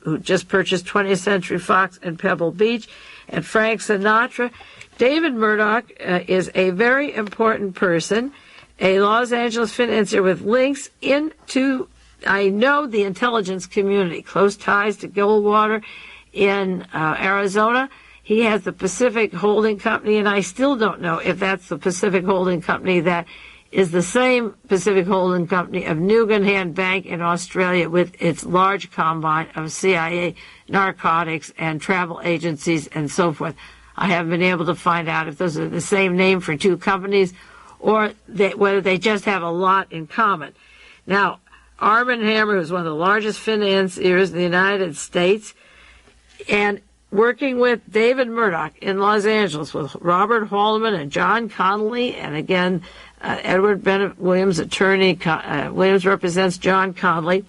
who just purchased 20th Century Fox in Pebble Beach, and Frank Sinatra. David Murdoch is a very important person, a Los Angeles financier with links into, I know, the intelligence community, close ties to Goldwater in Arizona. He has the Pacific Holding Company, and I still don't know if that's the Pacific Holding Company that is the same Pacific Holding Company of Nugan Bank in Australia with its large combine of CIA, narcotics, and travel agencies and so forth. I haven't been able to find out if those are the same name for two companies or whether they just have a lot in common. Now, Arm & Hammer was one of the largest financiers in the United States, and working with David Murdoch in Los Angeles with Robert Haldeman and John Connolly, and again, Edward Bennett Williams, attorney, Williams represents John Connolly,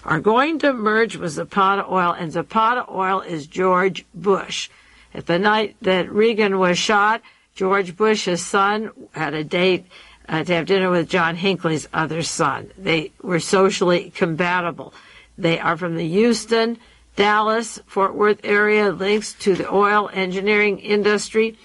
are going to merge with Zapata Oil, and Zapata Oil is George Bush. At the night that Reagan was shot, George Bush, his son, had a date to have dinner with John Hinckley's other son. They were socially compatible. They are from the Houston, Dallas, Fort Worth area, links to the oil engineering industry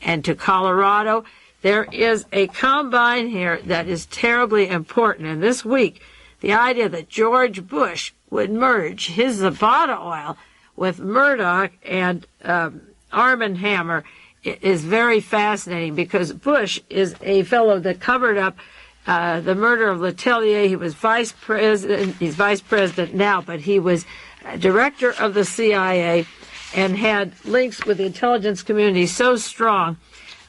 and to Colorado. There is a combine here that is terribly important. And this week, the idea that George Bush would merge his Zapata Oil with Murdoch and Arm & Hammer is very fascinating, because Bush is a fellow that covered up the murder of Letelier. He was vice president. He's vice president now, but he was director of the CIA and had links with the intelligence community so strong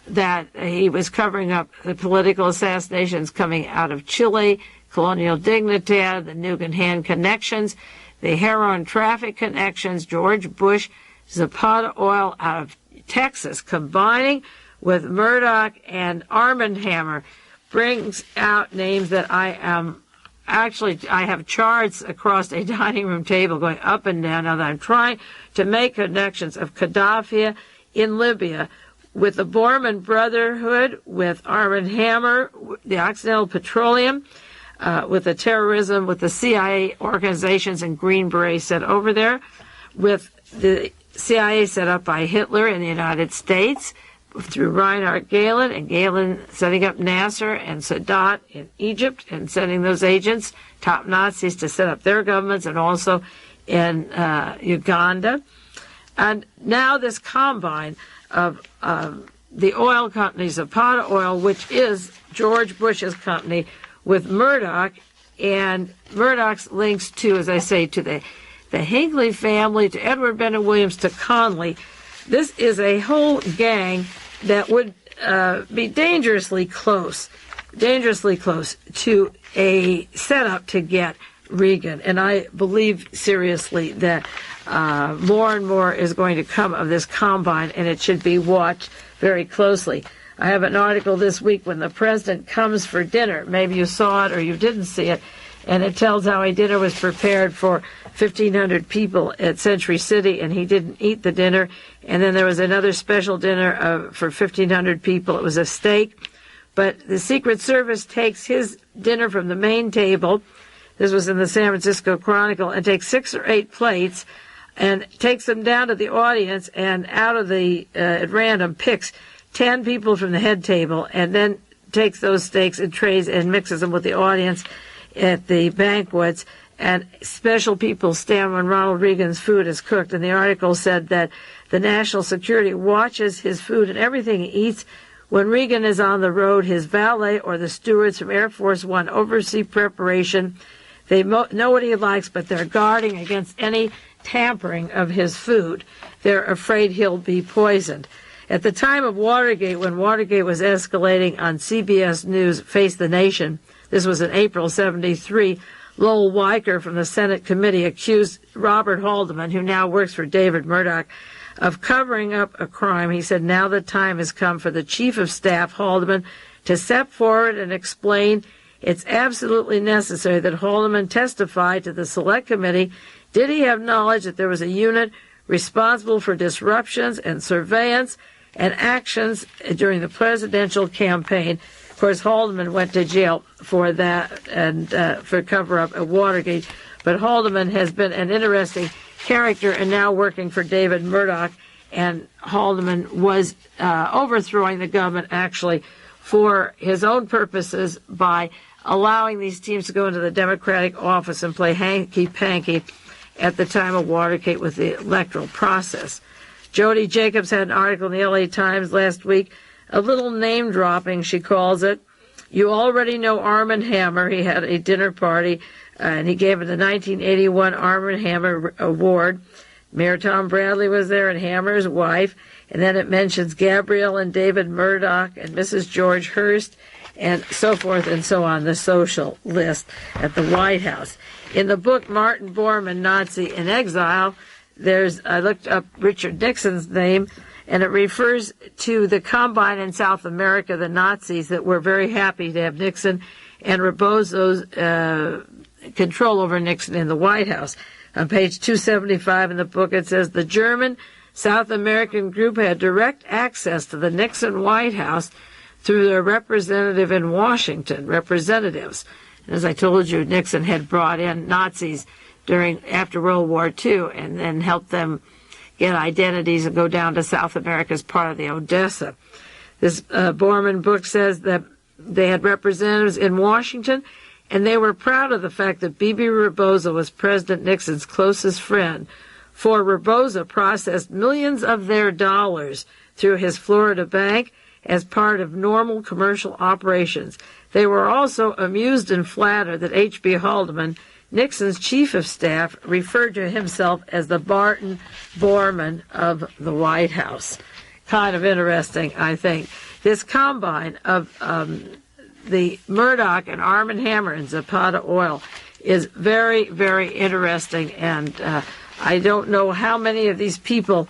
that he was covering up the political assassinations coming out of Chile, Colonial Dignidad, the Nugan connections, the heroin traffic connections, George Bush, Zapata Oil out of Texas, combining with Murdoch and Arm & Hammer, brings out names that I have charts across a dining room table going up and down now that I'm trying to make connections of Khadafy in Libya with the Bormann Brotherhood, with Arm & Hammer, the Occidental Petroleum, with the terrorism, with the CIA organizations and Green Berets set over there, with the CIA set up by Hitler in the United States through Reinhard Gehlen, and Gehlen setting up Nasser and Sadat in Egypt and sending those agents, top Nazis, to set up their governments, and also in Uganda. And now this combine of the oil company, Zapata Oil, which is George Bush's company, with Murdoch, and Murdoch's links to, as I say, to the Hinckley family, to Edward Bennett Williams, to Connolly. This is a whole gang that would be dangerously close to a setup to get Reagan. And I believe seriously that more and more is going to come of this combine, and it should be watched very closely. I have an article this week when the president comes for dinner. Maybe you saw it or you didn't see it. And it tells how a dinner was prepared for 1,500 people at Century City, and he didn't eat the dinner. And then there was another special dinner for 1,500 people. It was a steak. But the Secret Service takes his dinner from the main table. This was in the San Francisco Chronicle, and takes 6 or 8 plates and takes them down to the audience, and out of the, at random, picks 10 people from the head table, and then takes those steaks and trays and mixes them with the audience at the banquets, and special people stand when Ronald Reagan's food is cooked. And the article said that the National Security watches his food and everything he eats. When Reagan is on the road, his valet or the stewards from Air Force One oversee preparation. They know what he likes, but they're guarding against any tampering of his food. They're afraid he'll be poisoned. At the time of Watergate, when Watergate was escalating on CBS News, Face the Nation, this was in April 73, Lowell Weicker from the Senate committee accused Robert Haldeman, who now works for David Murdoch, of covering up a crime. He said, now the time has come for the Chief of Staff, Haldeman, to step forward and explain it's absolutely necessary that Haldeman testify to the Select Committee. Did he have knowledge that there was a unit responsible for disruptions and surveillance and actions during the presidential campaign? Of course, Haldeman went to jail for that and for cover-up at Watergate. But Haldeman has been an interesting character and now working for David Murdoch. And Haldeman was overthrowing the government, actually, for his own purposes by allowing these teams to go into the Democratic office and play hanky-panky at the time of Watergate with the electoral process. Jody Jacobs had an article in the LA Times last week, a little name-dropping, she calls it. You already know Armand Hammer. He had a dinner party, and he gave it the 1981 Armand Hammer Award. Mayor Tom Bradley was there and Hammer's wife. And then it mentions Gabrielle and David Murdoch and Mrs. George Hearst and so forth and so on, the social list at the White House. In the book Martin Bormann, Nazi in Exile, I looked up Richard Nixon's name, and it refers to the Combine in South America, the Nazis that were very happy to have Nixon and Rebozo's control over Nixon in the White House. On page 275 in the book, it says, the German South American group had direct access to the Nixon White House through their representative in Washington, representatives. And as I told you, Nixon had brought in Nazis after World War II and then helped them get identities and go down to South America as part of the Odessa. This Bormann book says that they had representatives in Washington, and they were proud of the fact that Bibi Rebozo was President Nixon's closest friend, for Rebozo processed millions of their dollars through his Florida bank as part of normal commercial operations. They were also amused and flattered that H.B. Haldeman, Nixon's chief of staff, referred to himself as the Barton Bormann of the White House. Kind of interesting, I think. This combine of the Murdoch and Armand Hammer and Zapata oil is very, very interesting, and I don't know how many of these people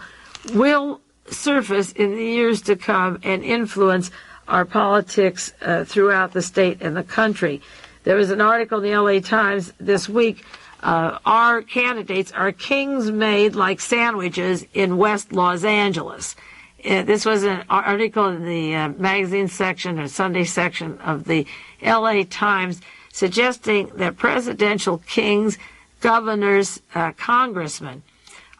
will surface in the years to come and influence our politics throughout the state and the country. There was an article in the LA Times this week, our candidates are kings made like sandwiches in West Los Angeles. This was an article in the magazine section or Sunday section of the LA Times suggesting that presidential kings, governors, congressmen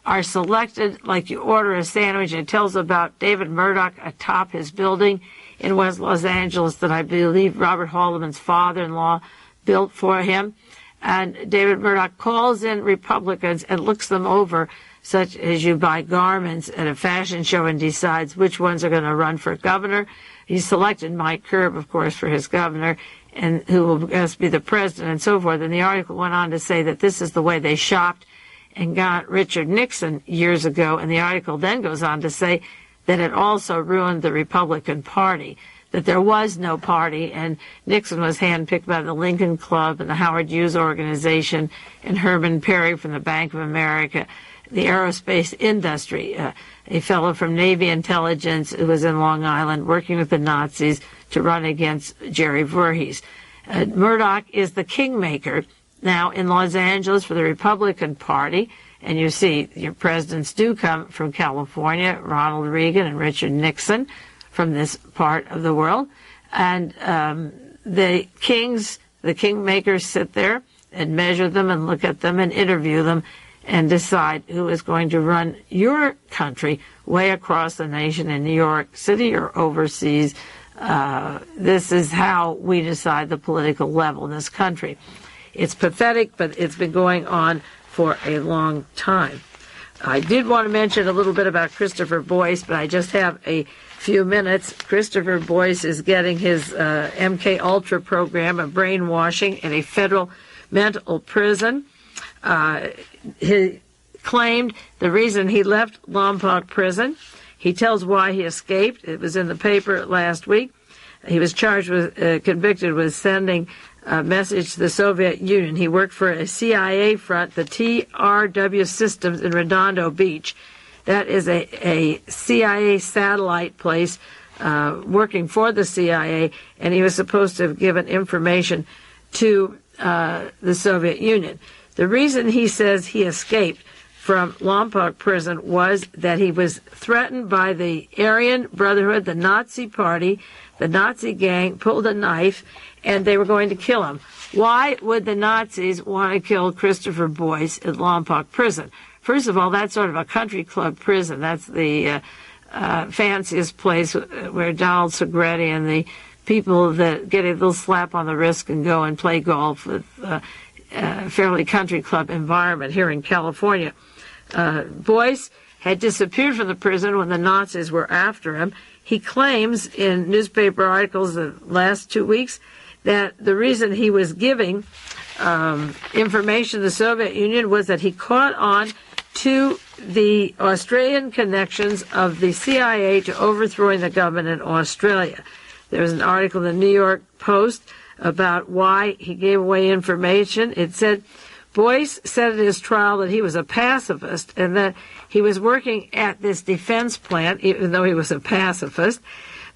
are selected like you order a sandwich. It tells about David Murdoch atop his building in West Los Angeles that I believe Robert Haldeman's father-in-law built for him. And David Murdoch calls in Republicans and looks them over, such as you buy garments at a fashion show, and decides which ones are going to run for governor. He selected Mike Kerb, of course, for his governor, and who will be the president and so forth. And the article went on to say that this is the way they shopped and got Richard Nixon years ago. And the article then goes on to say that it also ruined the Republican Party, that there was no party, and Nixon was handpicked by the Lincoln Club and the Howard Hughes Organization and Herman Perry from the Bank of America, the aerospace industry, a fellow from Navy intelligence who was in Long Island working with the Nazis to run against Jerry Voorhees. Murdoch is the kingmaker now in Los Angeles for the Republican Party, and you see your presidents do come from California, Ronald Reagan and Richard Nixon from this part of the world. And the kings, the kingmakers sit there and measure them and look at them and interview them and decide who is going to run your country way across the nation in New York City or overseas. This is how we decide the political level in this country. It's pathetic, but it's been going on for a long time. I did want to mention a little bit about Christopher Boyce, but I just have a few minutes. Christopher Boyce is getting his MK Ultra program of brainwashing in a federal mental prison. claimed the reason he left Lompoc prison. He tells why he escaped. It was in the paper last week. He was charged with, convicted with sending a message to the Soviet Union. He worked for a CIA front, the TRW Systems in Redondo Beach. That is a CIA satellite place working for the CIA, and he was supposed to have given information to the Soviet Union. The reason he says he escaped from Lompoc prison was that he was threatened by the Aryan Brotherhood, the Nazi party. The Nazi gang pulled a knife, and they were going to kill him. Why would the Nazis want to kill Christopher Boyce at Lompoc prison? First of all, that's sort of a country club prison. That's the fanciest place where Donald Segretti and the people that get a little slap on the wrist and go and play golf with a fairly country club environment here in California. Boyce had disappeared from the prison when the Nazis were after him. He claims in newspaper articles the last 2 weeks that the reason he was giving information to the Soviet Union was that he caught on to the Australian connections of the CIA to overthrowing the government in Australia. There was an article in the New York Post about why he gave away information. It said, Boyce said at his trial that he was a pacifist and that he was working at this defense plant, even though he was a pacifist,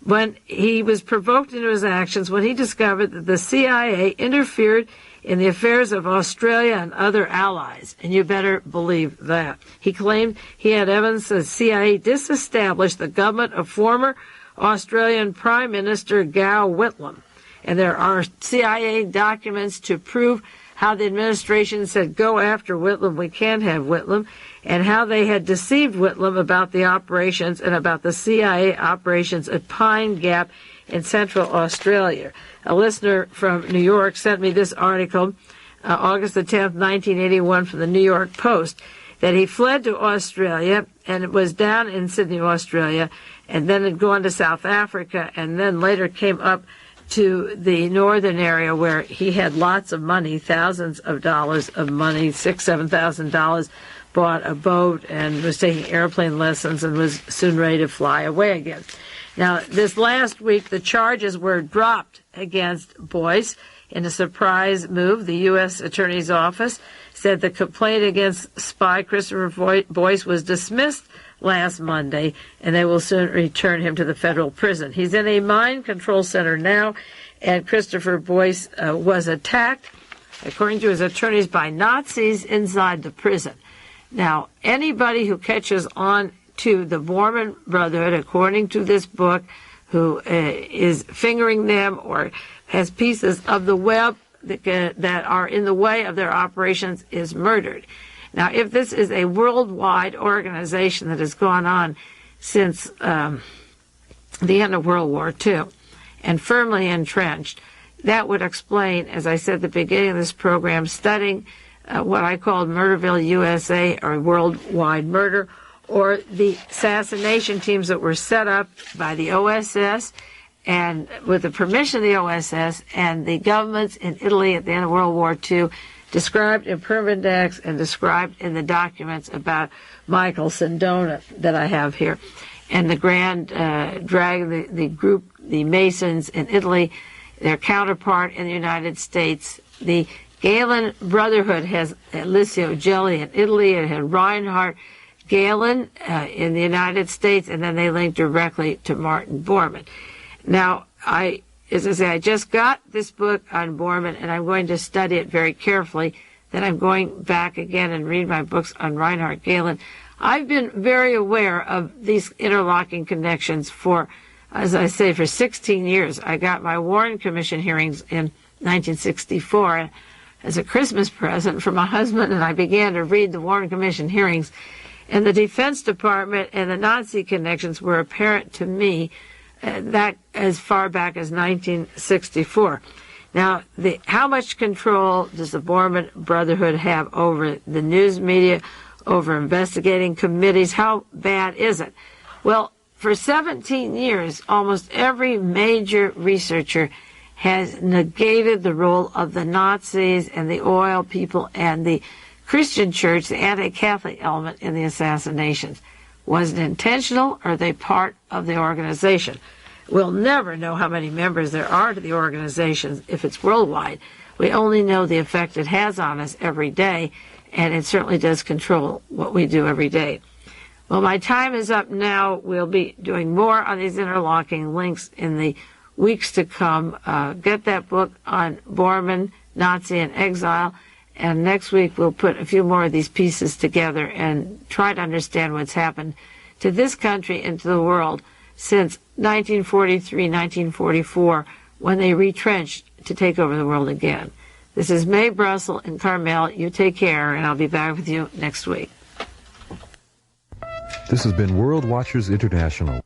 when he was provoked into his actions when he discovered that the CIA interfered in the affairs of Australia and other allies. And you better believe that. He claimed he had evidence that the CIA disestablished the government of former Australian Prime Minister Gow Whitlam. And there are CIA documents to prove how the administration said, go after Whitlam, we can't have Whitlam, and how they had deceived Whitlam about the operations and about the CIA operations at Pine Gap in Central Australia. A listener from New York sent me this article, August the 10th, 1981, from the New York Post, that he fled to Australia, and it was down in Sydney, Australia, and then had gone to South Africa, and then later came up to the northern area where he had lots of money, thousands of dollars of money, $6,000, $7,000, bought a boat and was taking airplane lessons and was soon ready to fly away again. Now, this last week, the charges were dropped against Boyce in a surprise move. The U.S. Attorney's Office said the complaint against spy Christopher Boyce was dismissed last Monday, and they will soon return him to the federal prison. He's in a mind control center now, and Christopher Boyce was attacked, according to his attorneys, by Nazis inside the prison. Now, anybody who catches on to the Bormann Brotherhood, according to this book, who is fingering them or has pieces of the web that are in the way of their operations is murdered. Now, if this is a worldwide organization that has gone on since the end of World War II and firmly entrenched, that would explain, as I said at the beginning of this program, studying what I called Murderville, USA, or worldwide murder, or the assassination teams that were set up by the OSS and with the permission of the OSS and the governments in Italy at the end of World War II, described in Permindex and described in the documents about Michael Sindona that I have here. And the Grand Dragon, the group, the Masons in Italy, their counterpart in the United States. The Galen Brotherhood has Licio Gelli in Italy. It had Reinhard Galen in the United States, and then they linked directly to Martin Bormann. Now, as I say, I just got this book on Bormann, and I'm going to study it very carefully. Then I'm going back again and read my books on Reinhard Galen. I've been very aware of these interlocking connections for, as I say, for 16 years. I got my Warren Commission hearings in 1964 as a Christmas present for my husband, and I began to read the Warren Commission hearings. And the Defense Department and the Nazi connections were apparent to me that as far back as 1964. Now, how much control does the Bormann Brotherhood have over the news media, over investigating committees? How bad is it? Well, for 17 years, almost every major researcher has negated the role of the Nazis and the oil people and the Christian Church the anti-Catholic element in the assassinations? Was it intentional, or are they part of the organization? We'll never know how many members there are to the organization if it's worldwide. We only know the effect it has on us every day, and it certainly does control what we do every day. Well, my time is up now. We'll be doing more on these interlocking links in the weeks to come. Get that book on Bormann, Nazi and Exile, and next week we'll put a few more of these pieces together and try to understand what's happened to this country and to the world since 1943, 1944, when they retrenched to take over the world again. This is Mae Brussell and Carmel. You take care, and I'll be back with you next week. This has been World Watchers International.